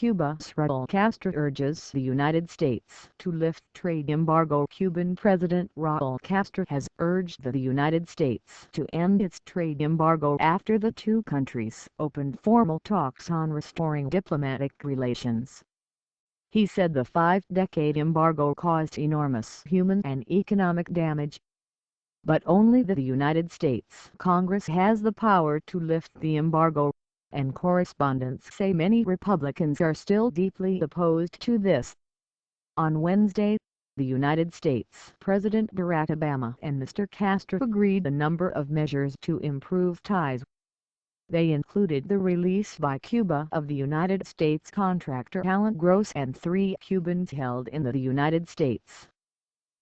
Cuba's Raul Castro urges the United States to lift trade embargo. Cuban President Raul Castro has urged the United States to end its trade embargo after the two countries opened formal talks on restoring diplomatic relations. He said the 5-decade embargo caused enormous human and economic damage, but only the United States Congress has the power to lift the embargo, and correspondents say many Republicans are still deeply opposed to this. On Wednesday, the United States President Barack Obama and Mr. Castro agreed a number of measures to improve ties. They included the release by Cuba of the United States contractor Alan Gross and 3 Cubans held in the United States.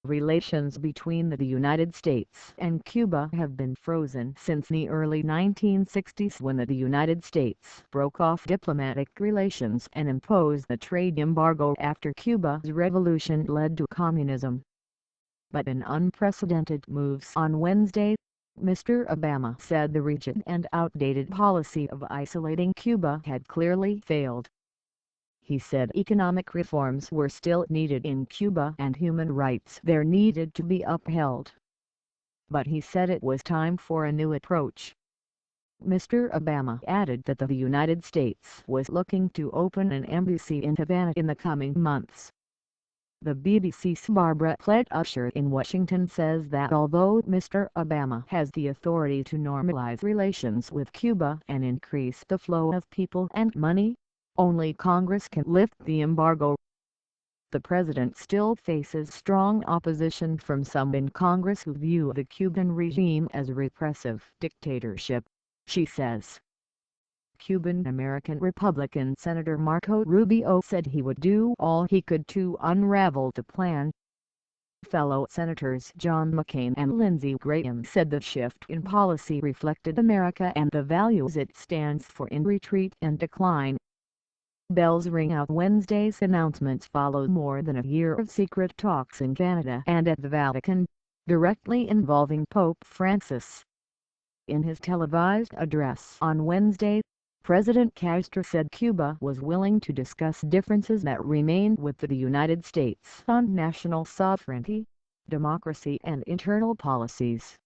Relations between the United States and Cuba have been frozen since the early 1960s, when the United States broke off diplomatic relations and imposed the trade embargo after Cuba's revolution led to communism. But in unprecedented moves on Wednesday, Mr. Obama said the rigid and outdated policy of isolating Cuba had clearly failed. He said economic reforms were still needed in Cuba and human rights there needed to be upheld. But he said it was time for a new approach. Mr. Obama added that the United States was looking to open an embassy in Havana in the coming months. The BBC's Barbara Pletcher in Washington says that although Mr. Obama has the authority to normalize relations with Cuba and increase the flow of people and money, only Congress can lift the embargo. The president still faces strong opposition from some in Congress who view the Cuban regime as a repressive dictatorship, she says. Cuban-American Republican Senator Marco Rubio said he would do all he could to unravel the plan. Fellow Senators John McCain and Lindsey Graham said the shift in policy reflected America and the values it stands for in retreat and decline. Bells ring out. Wednesday's announcements follow more than a year of secret talks in Canada and at the Vatican, directly involving Pope Francis. In his televised address on Wednesday, President Castro said Cuba was willing to discuss differences that remained with the United States on national sovereignty, democracy and internal policies.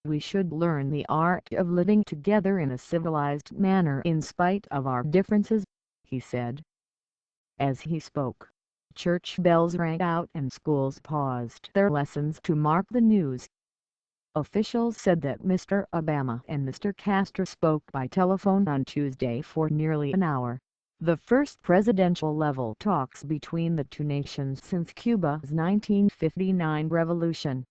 We should learn the art of living together in a civilized manner in spite of our differences, he said. As he spoke, church bells rang out and schools paused their lessons to mark the news. Officials said that Mr. Obama and Mr. Castro spoke by telephone on Tuesday for nearly an hour, the first presidential-level talks between the two nations since Cuba's 1959 revolution.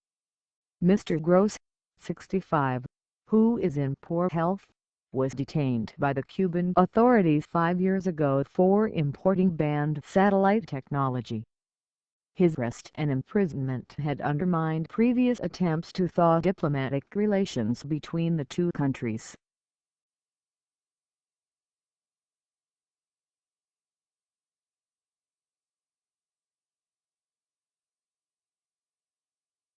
Mr. Gross, 65, who is in poor health, was detained by the Cuban authorities 5 years ago for importing banned satellite technology. His arrest and imprisonment had undermined previous attempts to thaw diplomatic relations between the two countries.